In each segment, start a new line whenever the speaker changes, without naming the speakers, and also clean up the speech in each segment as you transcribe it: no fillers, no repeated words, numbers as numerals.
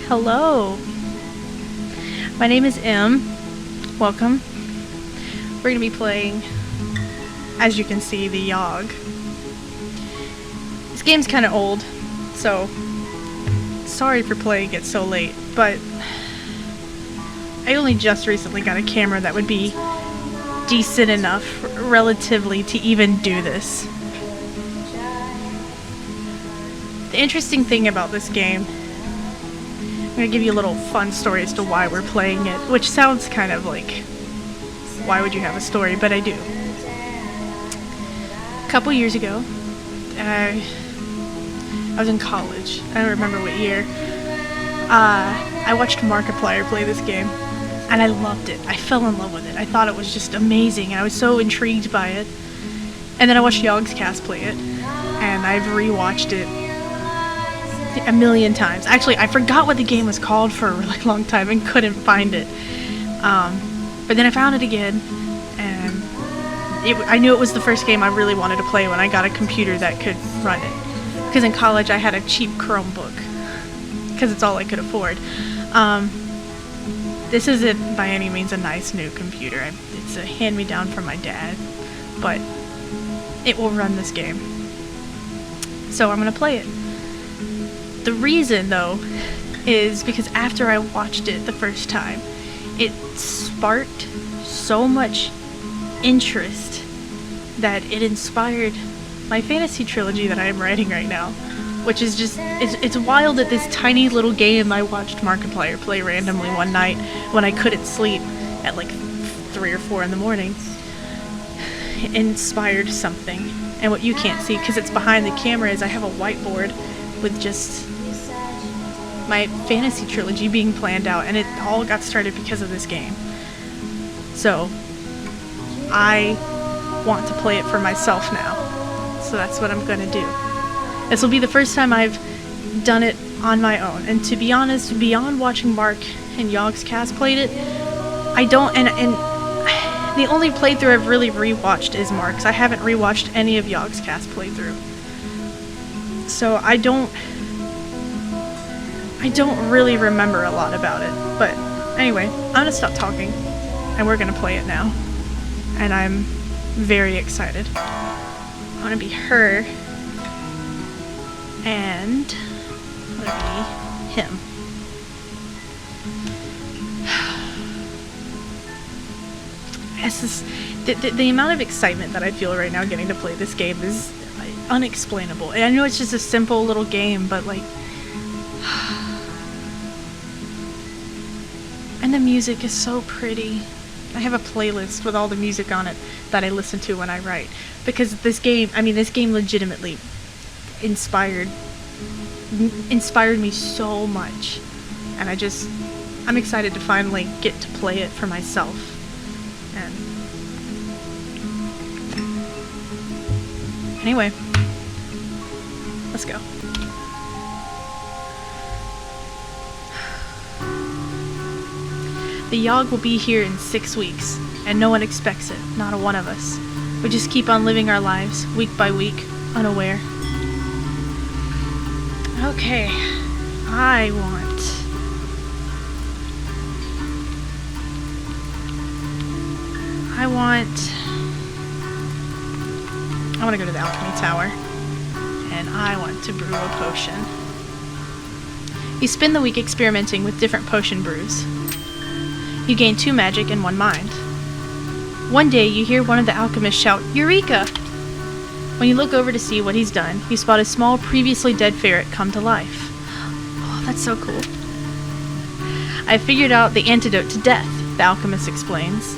Hello. My name is Em. Welcome. We're going to be playing, as you can see, the Yawhg. This game's kind of old, so sorry for playing it so late, but I only just recently got a camera that would be decent enough, relatively, to even do this. The interesting thing about this game, I'm going to give you a little fun story as to why we're playing it, which sounds kind of like, why would you have a story? But I do. A couple years ago, I was in college. I don't remember what year. I watched Markiplier play this game, and I loved it. I fell in love with it. I thought it was just amazing, and I was so intrigued by it. And then I watched Yawhg's cast play it, and I've rewatched it a million times. Actually, I forgot what the game was called for a really long time and couldn't find it. But then I found it again, and I knew it was the first game I really wanted to play when I got a computer that could run it. Because in college I had a cheap Chromebook, because it's all I could afford. This isn't by any means a nice new computer. It's a hand-me-down from my dad, but it will run this game. So I'm going to play it. The reason, though, is because after I watched it the first time, it sparked so much interest that it inspired my fantasy trilogy that I am writing right now, which is just, it's wild that this tiny little game I watched Markiplier play randomly one night when I couldn't sleep at like 3 or 4 in the morning inspired something. And what you can't see, because it's behind the camera, is I have a whiteboard with just my fantasy trilogy being planned out, and it all got started because of this game. So I want to play it for myself now, so that's what I'm gonna do. This will be the first time I've done it on my own, and to be honest, beyond watching Mark and Yawhg's cast played it, I don't, and the only playthrough I've really rewatched is Mark's. I haven't rewatched any of Yawhg's cast playthrough, so I don't really remember a lot about it. But anyway, I'm gonna stop talking and we're gonna play it now. And I'm very excited. I'm gonna be her and I'm gonna be him. The amount of excitement that I feel right now getting to play this game is unexplainable. And I know it's just a simple little game, but like, and the music is so pretty. I have a playlist with all the music on it that I listen to when I write. Because this game legitimately inspired me so much. And I'm excited to finally get to play it for myself. And anyway, let's go. The Yawhg will be here in 6 weeks, and no one expects it, not a one of us. We just keep on living our lives, week by week, unaware. Okay, I want to go to the alchemy tower, and I want to brew a potion. You spend the week experimenting with different potion brews. You gain 2 magic and 1 mind. One day, you hear one of the alchemists shout, "Eureka!" When you look over to see what he's done, you spot a small, previously dead ferret come to life. Oh, that's so cool. I figured out the antidote to death, the alchemist exclaims.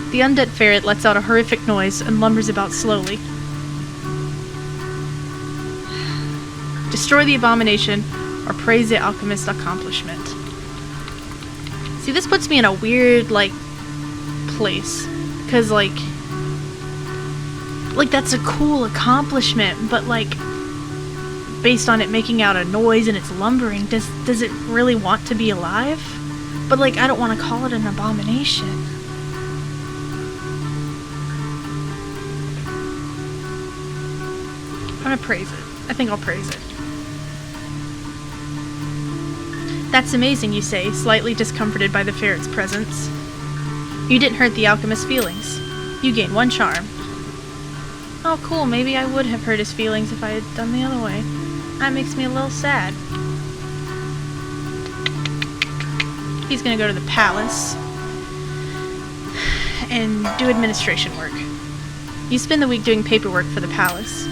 The undead ferret lets out a horrific noise and lumbers about slowly. Destroy the abomination, or praise the alchemist's accomplishment. See, this puts me in a weird, like, place. Because, like, that's a cool accomplishment, but, like, based on it making out a noise and it's lumbering, does it really want to be alive? But, like, I don't want to call it an abomination. I'm gonna praise it. I think I'll praise it. That's amazing, you say, slightly discomforted by the ferret's presence. You didn't hurt the alchemist's feelings. You gain 1 charm. Oh, cool, maybe I would have hurt his feelings if I had done the other way. That makes me a little sad. He's gonna go to the palace and do administration work. You spend the week doing paperwork for the palace.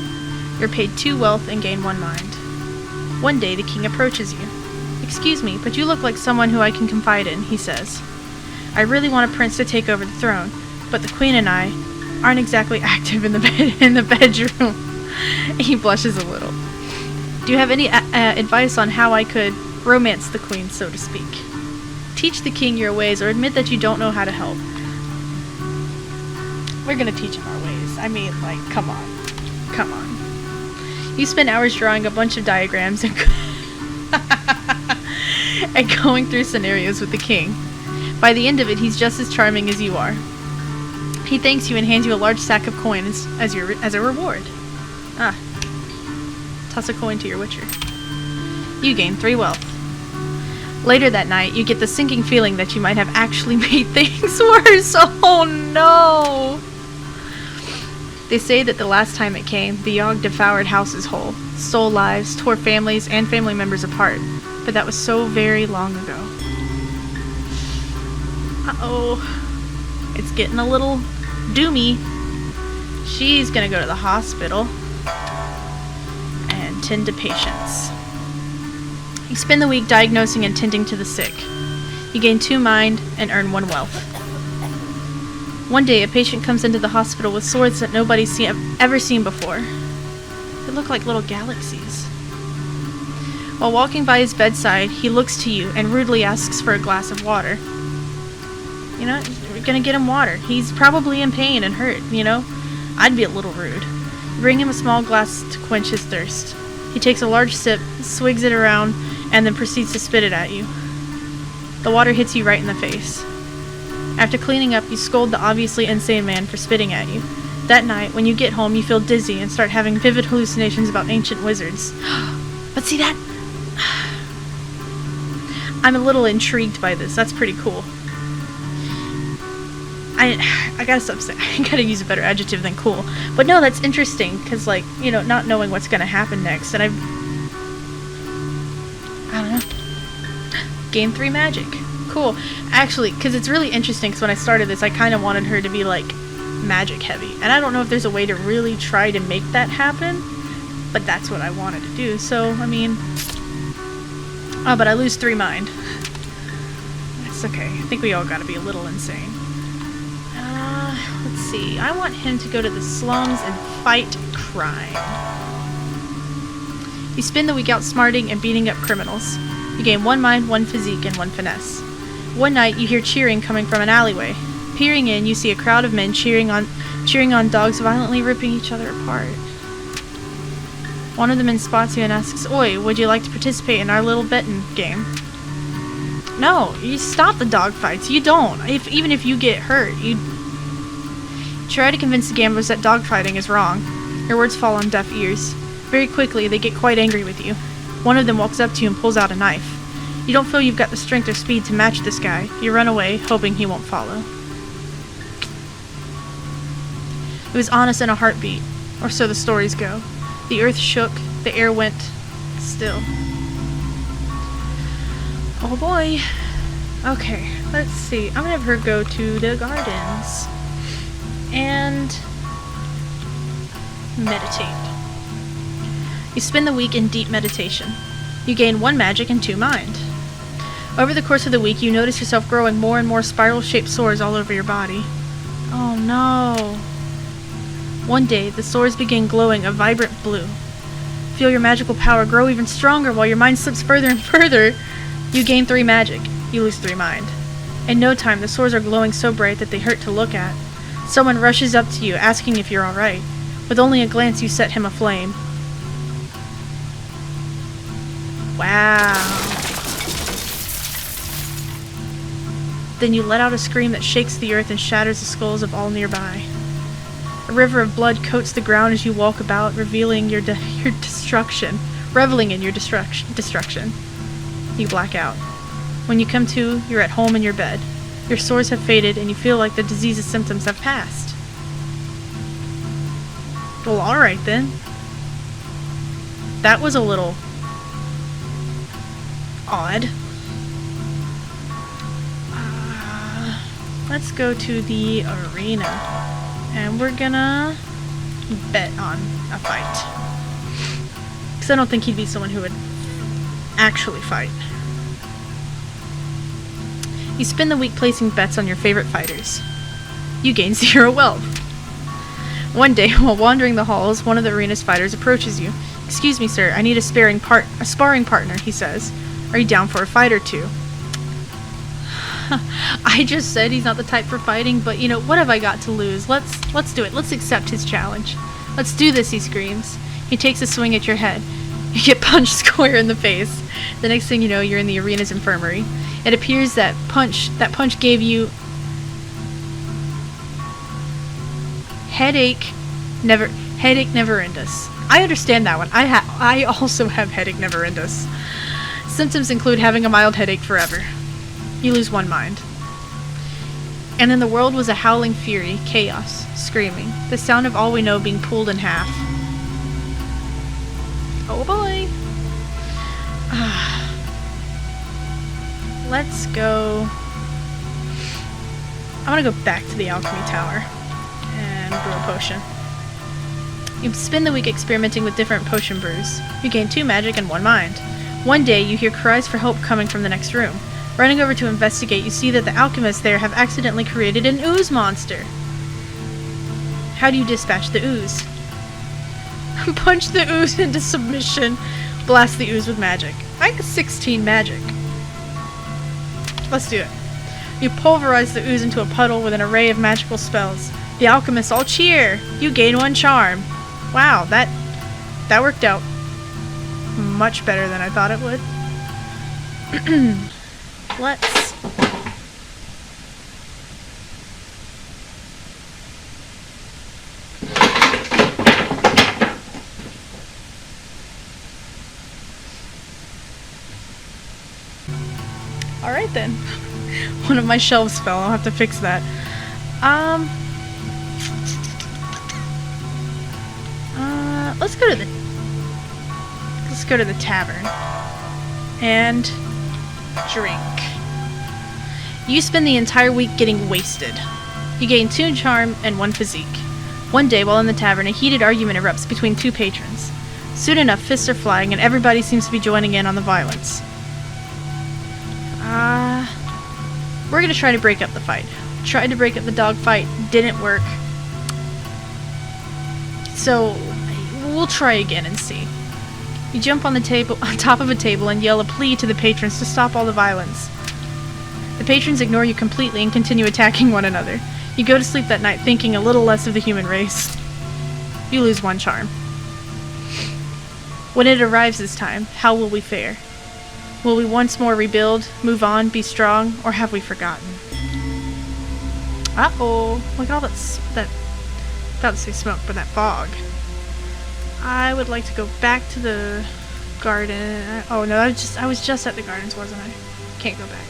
You're paid 2 wealth and gain 1 mind. One day, the king approaches you. Excuse me, but you look like someone who I can confide in, he says. I really want a prince to take over the throne, but the queen and I aren't exactly active in the bedroom. He blushes a little. Do you have any advice on how I could romance the queen, so to speak? Teach the king your ways, or admit that you don't know how to help. We're gonna teach him our ways. I mean, like, come on. Come on. You spend hours drawing a bunch of diagrams and and going through scenarios with the king. By the end of it, he's just as charming as you are. He thanks you and hands you a large sack of coins as a reward. Ah. Toss a coin to your witcher. You gain 3 wealth. Later that night, you get the sinking feeling that you might have actually made things worse. Oh no! They say that the last time it came, the Yawhg devoured houses whole, stole lives, tore families and family members apart. But that was so very long ago. Uh-oh. It's getting a little doomy. She's gonna go to the hospital and tend to patients. You spend the week diagnosing and tending to the sick. You gain 2 mind and earn 1 wealth. One day, a patient comes into the hospital with swords that nobody's ever seen before. They look like little galaxies. While walking by his bedside, he looks to you and rudely asks for a glass of water. You know, we're gonna get him water. He's probably in pain and hurt, you know? I'd be a little rude. Bring him a small glass to quench his thirst. He takes a large sip, swigs it around, and then proceeds to spit it at you. The water hits you right in the face. After cleaning up, you scold the obviously insane man for spitting at you. That night, when you get home, you feel dizzy and start having vivid hallucinations about ancient wizards. But see that? I'm a little intrigued by this. That's pretty cool. I gotta stop saying, I gotta use a better adjective than cool. But no, that's interesting, because, like, you know, not knowing what's gonna happen next, and I don't know. Gain 3 magic. Cool. Actually, because it's really interesting, because when I started this, I kind of wanted her to be, like, magic heavy. And I don't know if there's a way to really try to make that happen, but that's what I wanted to do. So, I mean... Oh, but I lose 3 mind. That's okay. I think we all gotta be a little insane. Let's see. I want him to go to the slums and fight crime. You spend the week outsmarting and beating up criminals. You gain 1 mind, 1 physique, and 1 finesse. One night, you hear cheering coming from an alleyway. Peering in, you see a crowd of men cheering on dogs violently ripping each other apart. One of the men spots you and asks, "Oi, would you like to participate in our little betting game?" No, you stop the dog fights. You don't. Even if you get hurt, you try to convince the gamblers that dog fighting is wrong. Your words fall on deaf ears. Very quickly, they get quite angry with you. One of them walks up to you and pulls out a knife. You don't feel you've got the strength or speed to match this guy. You run away, hoping he won't follow. It was honest in a heartbeat, or so the stories go. The earth shook, the air went still. Oh boy. Okay, let's see. I'm gonna have her go to the gardens and meditate. You spend the week in deep meditation. You gain 1 magic and 2 mind. Over the course of the week, you notice yourself growing more and more spiral-shaped sores all over your body. Oh no. One day, the sores begin glowing a vibrant blue. Feel your magical power grow even stronger while your mind slips further and further. You gain 3 magic. You lose 3 mind. In no time, the sores are glowing so bright that they hurt to look at. Someone rushes up to you, asking if you're alright. With only a glance, you set him aflame. Wow. Then you let out a scream that shakes the earth and shatters the skulls of all nearby. A river of blood coats the ground as you walk about, revealing your destruction. Reveling in your destruction. You black out. When you come to, you're at home in your bed. Your sores have faded, and you feel like the disease's symptoms have passed. Well, alright then. That was a little odd. Let's go to the arena. And we're gonna bet on a fight. Because I don't think he'd be someone who would actually fight. You spend the week placing bets on your favorite fighters. You gain 0 wealth. One day, while wandering the halls, one of the arena's fighters approaches you. "Excuse me, sir, I need a sparring partner," he says. "Are you down for a fight or two?" I just said he's not the type for fighting, but you know, what have I got to lose? Let's do it. Let's accept his challenge. "Let's do this," he screams. He takes a swing at your head. You get punched square in the face. The next thing you know, you're in the arena's infirmary. It appears that punch gave you headache neverendus. I understand that one. I also have headache neverendus. Symptoms include having a mild headache forever. You lose one mind. And then the world was a howling fury, chaos, screaming. The sound of all we know being pulled in half. Oh boy. Let's go. I want to go back to the alchemy tower and brew a potion. You spend the week experimenting with different potion brews. You gain 2 magic and 1 mind. One day, you hear cries for help coming from the next room. Running over to investigate, you see that the alchemists there have accidentally created an ooze monster. How do you dispatch the ooze? Punch the ooze into submission. Blast the ooze with magic. I got 16 magic. Let's do it. You pulverize the ooze into a puddle with an array of magical spells. The alchemists all cheer. You gain 1 charm. Wow, that worked out much better than I thought it would. Let's... Alright then. One of my shelves fell. I'll have to fix that. Let's go to the tavern and drink. You spend the entire week getting wasted. You gain 2 charm and 1 physique. One day, while in the tavern, a heated argument erupts between 2 patrons. Soon enough, fists are flying, and everybody seems to be joining in on the violence. We're gonna try to break up the fight. Tried to break up the dog fight, didn't work. So, we'll try again and see. You jump on top of a table and yell a plea to the patrons to stop all the violence. The patrons ignore you completely and continue attacking one another. You go to sleep that night thinking a little less of the human race. You lose 1 charm. When it arrives this time, how will we fare? Will we once more rebuild, move on, be strong, or have we forgotten? Uh-oh. Look at all that about to say smoke, but that fog. I would like to go back to the garden. Oh no, I was just at the gardens, wasn't I? Can't go back.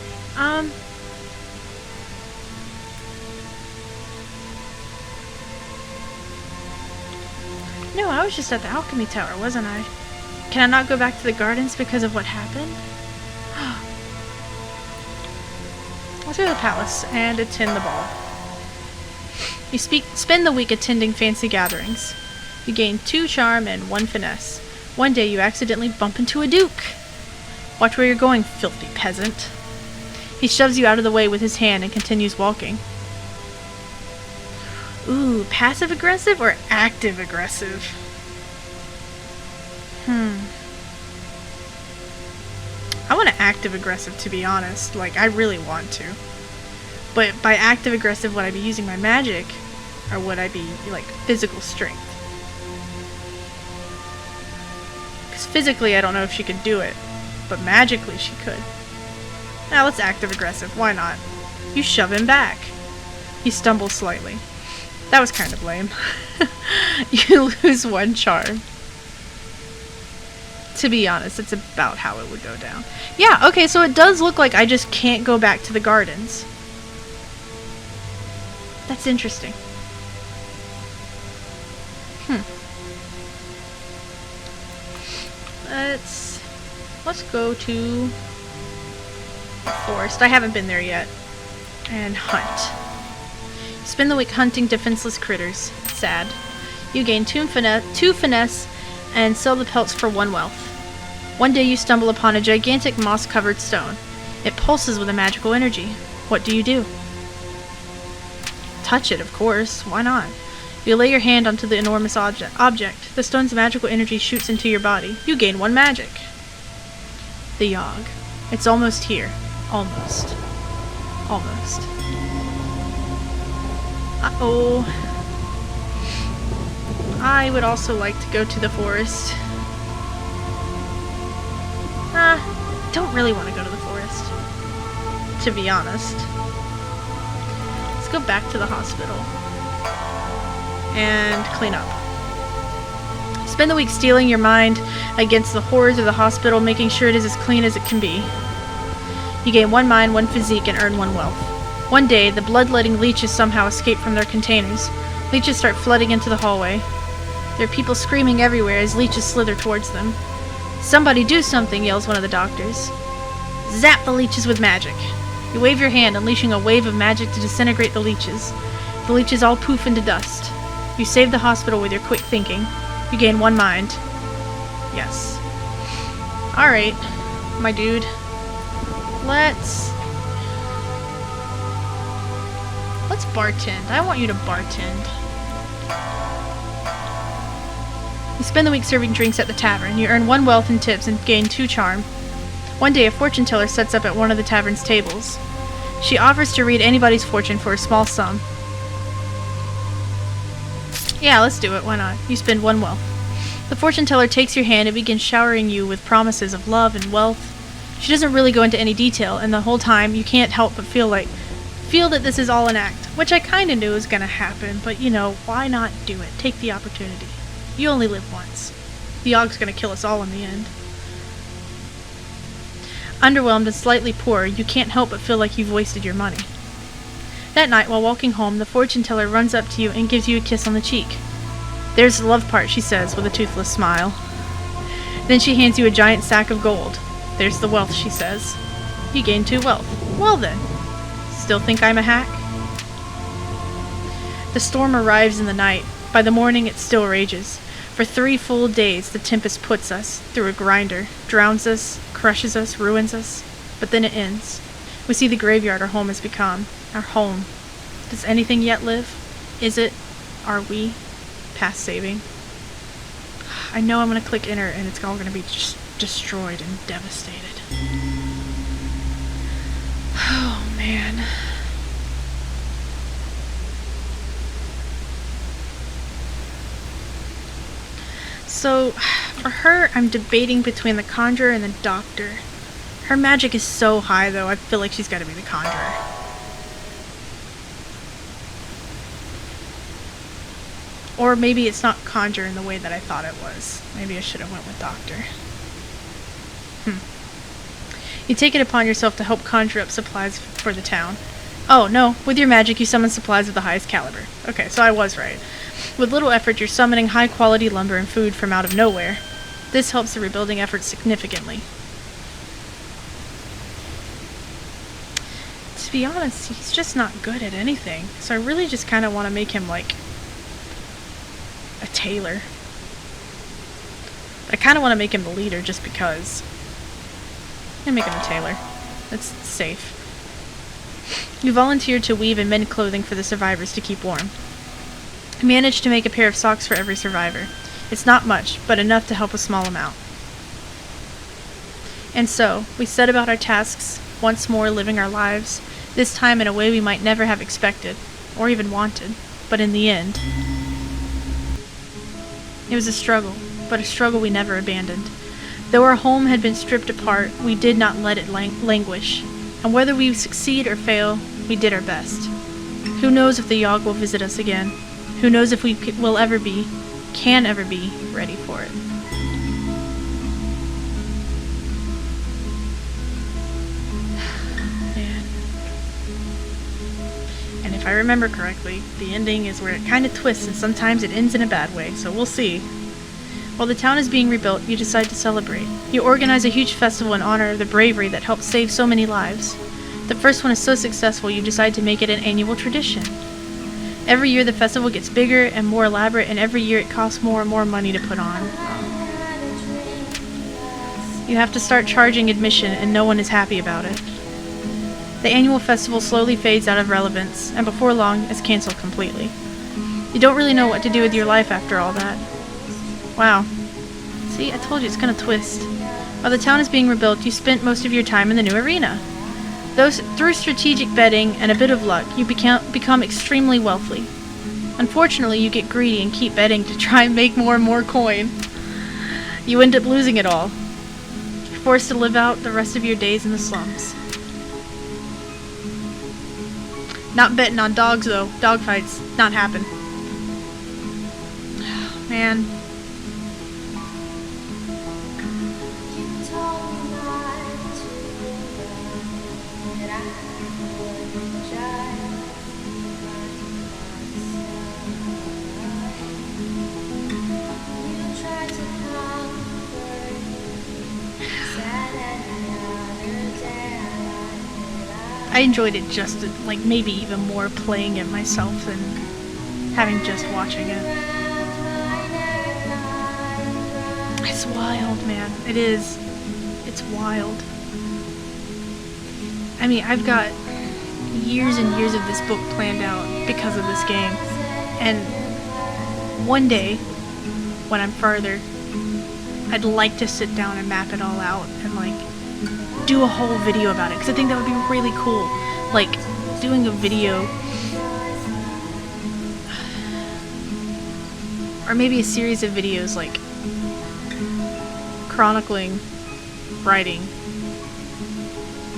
No, I was just at the alchemy tower, wasn't I? Can I not go back to the gardens because of what happened? Let's go to the palace and attend the ball. You spend the week attending fancy gatherings. You gain 2 charm and 1 finesse. One day you accidentally bump into a duke. Watch where you're going, filthy peasant. He shoves you out of the way with his hand and continues walking. Ooh, passive-aggressive or active-aggressive? I want to active-aggressive, to be honest. Like, I really want to. But by active-aggressive, would I be using my magic? Or would I be, like, physical strength? Because physically, I don't know if she could do it. But magically, she could. Now, let's active-aggressive. Why not? You shove him back. He stumbles slightly. That was kind of lame. You lose 1 charm. To be honest, it's about how it would go down. Yeah, okay, so it does look like I just can't go back to the gardens. That's interesting. Let's go to the forest. I haven't been there yet. And hunt. Spend the week hunting defenseless critters. Sad. You gain 2 finesse and sell the pelts for 1 wealth. One day you stumble upon a gigantic moss-covered stone. It pulses with a magical energy. What do you do? Touch it, of course. Why not? You lay your hand onto the enormous object. The stone's magical energy shoots into your body. You gain 1 magic. The Yawhg. It's almost here. Almost. Almost. Uh-oh. I would also like to go to the forest. Don't really want to go to the forest, to be honest. Let's go back to the hospital and clean up. Spend the week steeling your mind against the horrors of the hospital, making sure it is as clean as it can be. You gain 1 mind, 1 physique, and earn 1 wealth. One day, the bloodletting leeches somehow escape from their containers. Leeches start flooding into the hallway. There are people screaming everywhere as leeches slither towards them. Somebody do something, yells one of the doctors. Zap the leeches with magic. You wave your hand, unleashing a wave of magic to disintegrate the leeches. The leeches all poof into dust. You save the hospital with your quick thinking. You gain 1 mind. Yes. Alright, my dude. Let's bartend. I want you to bartend. You spend the week serving drinks at the tavern. You earn 1 wealth in tips and gain 2 charm. One day, a fortune teller sets up at one of the tavern's tables. She offers to read anybody's fortune for a small sum. Yeah, let's do it. Why not? You spend 1 wealth. The fortune teller takes your hand and begins showering you with promises of love and wealth. She doesn't really go into any detail, and the whole time you can't help but feel that this is all an act, which I kind of knew was going to happen, but you know, why not do it? Take the opportunity. You only live once. The Yawhg's going to kill us all in the end. Underwhelmed and slightly poor, you can't help but feel like you've wasted your money. That night, while walking home, the fortune teller runs up to you and gives you a kiss on the cheek. There's the love part, she says with a toothless smile. Then she hands you a giant sack of gold. There's the wealth, she says. You gain 2 wealth. Well then. Still think I'm a hack? The storm arrives in the night. By the morning it still rages. For 3 full days the tempest puts us through a grinder, drowns us, crushes us, ruins us. But then it ends. We see the graveyard our home has become. Our home. Does anything yet live? Is it? Are we? Past saving? I know I'm going to click enter and it's all going to be just destroyed and devastated. Oh man. So, for her, I'm debating between the Conjurer and the Doctor. Her magic is so high, though, I feel like she's got to be the Conjurer. Or maybe it's not Conjure in the way that I thought it was. Maybe I should have went with Doctor. You take it upon yourself to help conjure up supplies for the town. Oh, no. With your magic, you summon supplies of the highest caliber. Okay, so I was right. With little effort, you're summoning high-quality lumber and food from out of nowhere. This helps the rebuilding efforts significantly. To be honest, he's just not good at anything. So I really just kind of want to make him, like, a tailor. But I kind of want to make him the leader just because. I'm going to make him a tailor. That's safe. You volunteered to weave and mend clothing for the survivors to keep warm. You managed to make a pair of socks for every survivor. It's not much, but enough to help a small amount. And so, we set about our tasks, once more living our lives, this time in a way we might never have expected, or even wanted, but in the end. It was a struggle, but a struggle we never abandoned. Though our home had been stripped apart, we did not let it languish, and whether we succeed or fail, we did our best. Who knows if the Yawhg will visit us again? Who knows if we will ever be, can ever be, ready for it. Man. And if I remember correctly, the ending is where it kind of twists and sometimes it ends in a bad way, so we'll see. While the town is being rebuilt, you decide to celebrate. You organize a huge festival in honor of the bravery that helped save so many lives. The first one is so successful you decide to make it an annual tradition. Every year the festival gets bigger and more elaborate, and every year it costs more and more money to put on. You have to start charging admission, and no one is happy about it. The annual festival slowly fades out of relevance, and before long is cancelled completely. You don't really know what to do with your life after all that. Wow. See, I told you it's gonna twist. While the town is being rebuilt, you spent most of your time in the new arena. Through strategic betting and a bit of luck, you become extremely wealthy. Unfortunately, you get greedy and keep betting to try and make more and more coin. You end up losing it all. You're forced to live out the rest of your days in the slums. Not betting on dogs, though. Dog fights, not happen. Man. I enjoyed it just like maybe even more playing it myself than having just watching it. It's wild, man. It is. It's wild. I mean, I've got years and years of this book planned out because of this game. And one day, when I'm farther, I'd like to sit down and map it all out and like do a whole video about it, because I think that would be really cool. Like doing a video, or maybe a series of videos like chronicling writing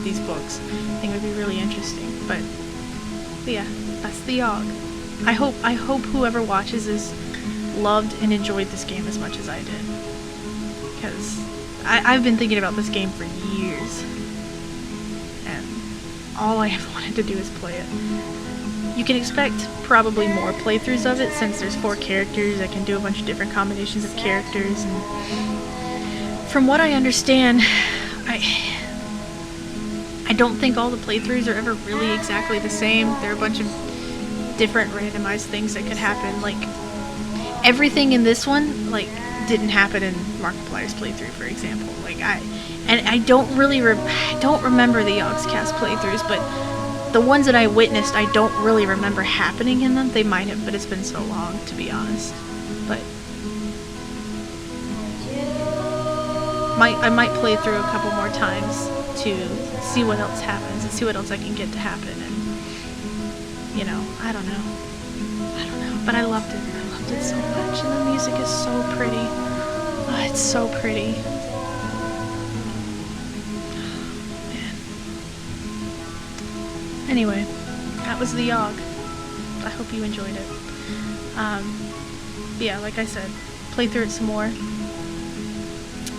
these books. I think it would be really interesting. But yeah, that's the Yawhg. I hope whoever watches this loved and enjoyed this game as much as I did, because I've been thinking about this game for years, and all I ever wanted to do is play it. You can expect probably more playthroughs of it, since there's 4 characters. I can do a bunch of different combinations of characters, and from what I understand, I don't think all the playthroughs are ever really exactly the same. There are a bunch of different randomized things that could happen. Like, everything in this one, like, didn't happen in Markiplier's playthrough, for example. Like, I don't really I don't remember the Yogscast playthroughs, but the ones that I witnessed, I don't really remember happening in them. They might have, but it's been so long, to be honest. But I might play through a couple more times to see what else happens and see what else I can get to happen, and you know, I don't know, but I loved it so much, and the music is so pretty. Oh, it's so pretty. Man. Anyway, that was the Yawhg. I hope you enjoyed it. Yeah, like I said, play through it some more.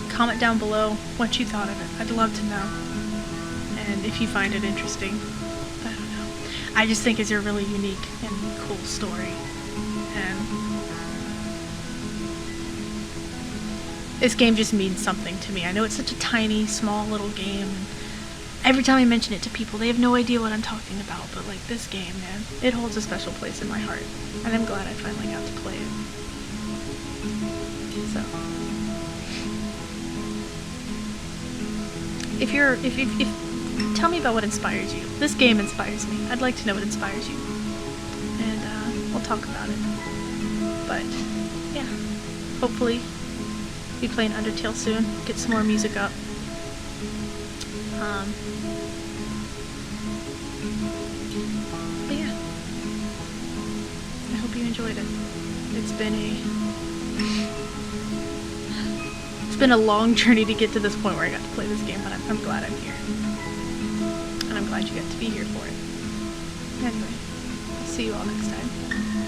Comment down below what you thought of it. I'd love to know. And if you find it interesting. I don't know. I just think it's a really unique and cool story. And this game just means something to me. I know it's such a tiny, small little game. And every time I mention it to people, they have no idea what I'm talking about. But like, this game, man, it holds a special place in my heart. And I'm glad I finally got to play it. So. If tell me about what inspires you. This game inspires me. I'd like to know what inspires you. And we'll talk about it. But yeah, hopefully be playing Undertale soon. Get some more music up. But yeah, I hope you enjoyed it. It's been a long journey to get to this point where I got to play this game, but I'm glad I'm here. And I'm glad you got to be here for it. Anyway, I'll see you all next time.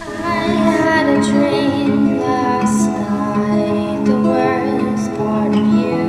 I had a dream last night, the worst part of you.